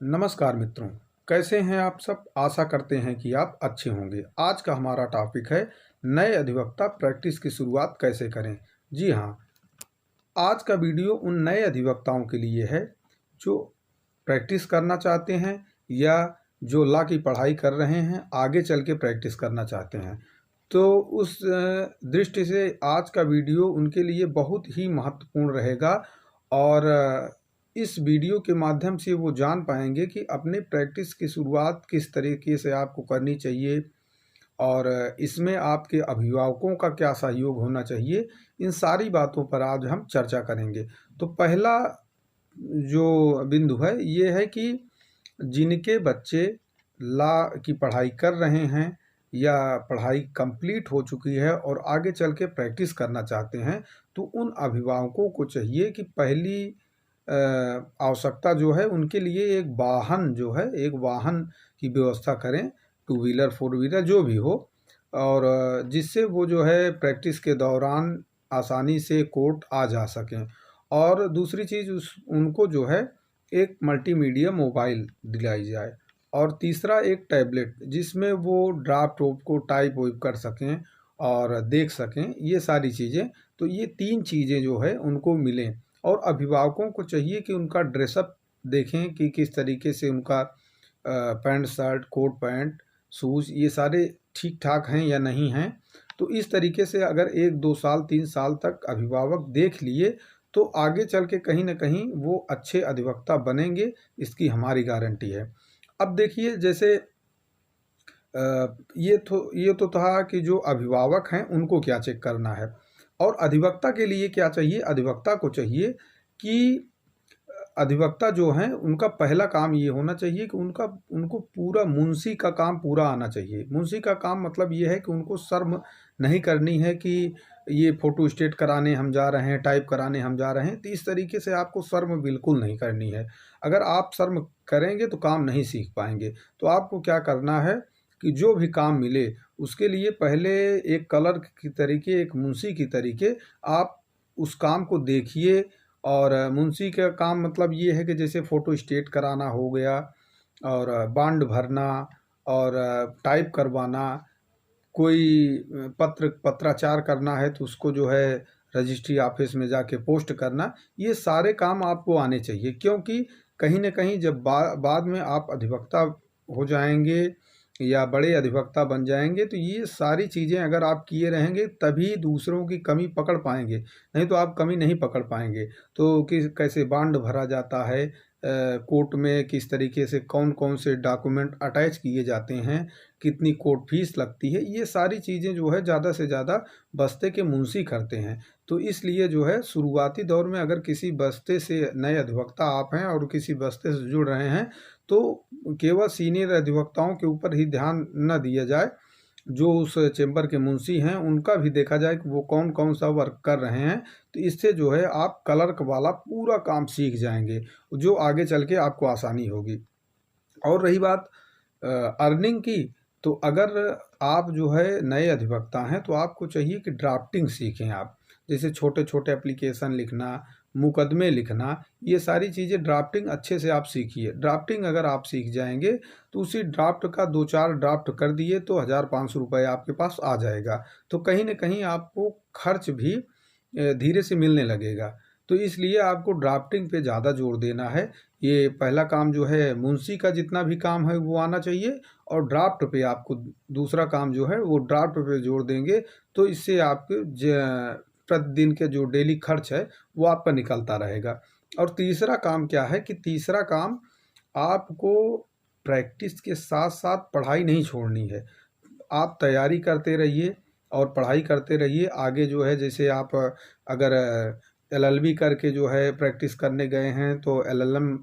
नमस्कार मित्रों, कैसे हैं आप सब। आशा करते हैं कि आप अच्छे होंगे। आज का हमारा टॉपिक है नए अधिवक्ता प्रैक्टिस की शुरुआत कैसे करें। जी हाँ, आज का वीडियो उन नए अधिवक्ताओं के लिए है जो प्रैक्टिस करना चाहते हैं या जो लॉ की पढ़ाई कर रहे हैं, आगे चल के प्रैक्टिस करना चाहते हैं। तो उस दृष्टि से आज का वीडियो उनके लिए बहुत ही महत्वपूर्ण रहेगा और इस वीडियो के माध्यम से वो जान पाएंगे कि अपने प्रैक्टिस की शुरुआत किस तरीके से आपको करनी चाहिए और इसमें आपके अभिभावकों का क्या सहयोग होना चाहिए। इन सारी बातों पर आज हम चर्चा करेंगे। तो पहला जो बिंदु है ये है कि जिनके बच्चे लॉ की पढ़ाई कर रहे हैं या पढ़ाई कंप्लीट हो चुकी है और आगे चल के प्रैक्टिस करना चाहते हैं, तो उन अभिभावकों को चाहिए कि पहली आवश्यकता जो है उनके लिए एक वाहन जो है, एक वाहन की व्यवस्था करें, टू व्हीलर फोर व्हीलर जो भी हो, और जिससे वो जो है प्रैक्टिस के दौरान आसानी से कोर्ट आ जा सकें। और दूसरी चीज़ उनको जो है एक मल्टीमीडिया मोबाइल दिलाई जाए और तीसरा एक टैबलेट जिसमें वो ड्राफ्ट को टाइप वाइप कर सकें और देख सकें, ये सारी चीज़ें। तो ये तीन चीज़ें जो है उनको मिलें। और अभिभावकों को चाहिए कि उनका ड्रेसअप देखें कि किस तरीके से उनका pant shirt coat pant shoes ये सारे ठीक ठाक हैं या नहीं हैं। तो इस तरीके से अगर 1-2 साल 3 साल तक अभिभावक देख लिए तो आगे चल के कहीं ना कहीं वो अच्छे अधिवक्ता बनेंगे, इसकी हमारी गारंटी है। अब देखिए, जैसे ये तो था कि जो अभिभावक हैं उनको क्या चेक करना है और अधिवक्ता के लिए क्या चाहिए। अधिवक्ता को चाहिए कि अधिवक्ता जो हैं उनका पहला काम ये होना चाहिए कि उनको पूरा मुंशी का काम पूरा आना चाहिए। मुंशी का काम मतलब ये है कि उनको शर्म नहीं करनी है कि ये फ़ोटो स्टेट कराने हम जा रहे हैं, टाइप कराने हम जा रहे हैं। तो इस तरीके से आपको शर्म बिल्कुल नहीं करनी है। अगर आप शर्म करेंगे तो काम नहीं सीख पाएंगे। तो आपको क्या करना है कि जो भी काम मिले उसके लिए पहले एक क्लर्क की तरीके, एक मुंशी की तरीके आप उस काम को देखिए। और मुंशी का काम मतलब ये है कि जैसे फ़ोटो स्टेट कराना हो गया और बॉन्ड भरना और टाइप करवाना, कोई पत्राचार करना है तो उसको जो है रजिस्ट्री ऑफिस में जाके पोस्ट करना, ये सारे काम आपको आने चाहिए। क्योंकि कहीं न कहीं जब बाद में आप अधिवक्ता हो जाएंगे या बड़े अधिवक्ता बन जाएंगे तो ये सारी चीज़ें अगर आप किए रहेंगे तभी दूसरों की कमी पकड़ पाएंगे, नहीं तो आप कमी नहीं पकड़ पाएंगे। तो किस कैसे बॉन्ड भरा जाता है, कोर्ट में किस तरीके से कौन कौन से डॉक्यूमेंट अटैच किए जाते हैं, कितनी कोर्ट फीस लगती है, ये सारी चीज़ें जो है ज़्यादा से ज़्यादा बस्ते के मुंशी करते हैं। तो इसलिए जो है शुरुआती दौर में अगर किसी बस्ते से नए अधिवक्ता आप हैं और किसी बस्ते से जुड़ रहे हैं तो केवल सीनियर अधिवक्ताओं के ऊपर ही ध्यान न दिया जाए, जो उस चेंबर के मुंशी हैं उनका भी देखा जाए कि वो कौन कौन सा वर्क कर रहे हैं। तो इससे जो है आप क्लर्क वाला पूरा काम सीख जाएंगे, जो आगे चल के आपको आसानी होगी। और रही बात अर्निंग की, तो अगर आप जो है नए अधिवक्ता हैं तो आपको चाहिए कि ड्राफ्टिंग सीखें आप। जैसे छोटे छोटे एप्लीकेशन लिखना, मुकदमे लिखना, ये सारी चीज़ें ड्राफ्टिंग अच्छे से आप सीखिए। ड्राफ्टिंग अगर आप सीख जाएंगे तो उसी ड्राफ्ट का 2-4 ड्राफ्ट कर दिए तो 1,500 रुपये आपके पास आ जाएगा। तो कहीं ना कहीं आपको खर्च भी धीरे से मिलने लगेगा। तो इसलिए आपको ड्राफ्टिंग पे ज़्यादा जोर देना है। ये पहला काम जो है मुंशी का जितना भी काम है वो आना चाहिए और ड्राफ्ट पे आपको दूसरा काम जो है वो ड्राफ्ट पे जोर देंगे। तो इससे आपके प्रतिदिन के जो डेली खर्च है वो आपका निकलता रहेगा। और तीसरा काम क्या है कि तीसरा काम आपको प्रैक्टिस के साथ साथ पढ़ाई नहीं छोड़नी है। आप तैयारी करते रहिए और पढ़ाई करते रहिए। आगे जो है जैसे आप अगर एलएलबी करके जो है प्रैक्टिस करने गए हैं तो एलएलएम,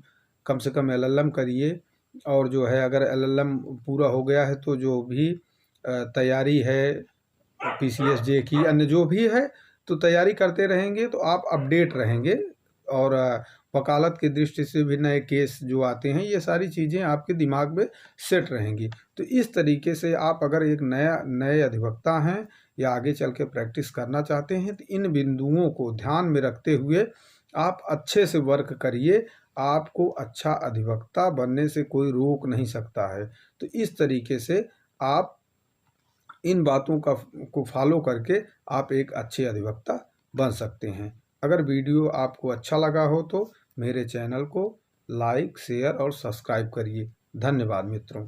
कम से कम एलएलएम करिए। और जो है अगर एलएलएम पूरा हो गया है तो जो भी तैयारी है पीसीएसजे की, अन्य जो भी है, तो तैयारी करते रहेंगे तो आप अपडेट रहेंगे। और वकालत की दृष्टि से भी नए केस जो आते हैं ये सारी चीज़ें आपके दिमाग में सेट रहेंगी। तो इस तरीके से आप अगर एक नए अधिवक्ता हैं या आगे चल के प्रैक्टिस करना चाहते हैं तो इन बिंदुओं को ध्यान में रखते हुए आप अच्छे से वर्क करिए। आपको अच्छा अधिवक्ता बनने से कोई रोक नहीं सकता है। तो इस तरीके से आप इन बातों को फॉलो करके आप एक अच्छे अधिवक्ता बन सकते हैं। अगर वीडियो आपको अच्छा लगा हो तो मेरे चैनल को लाइक, शेयर और सब्सक्राइब करिए। धन्यवाद मित्रों।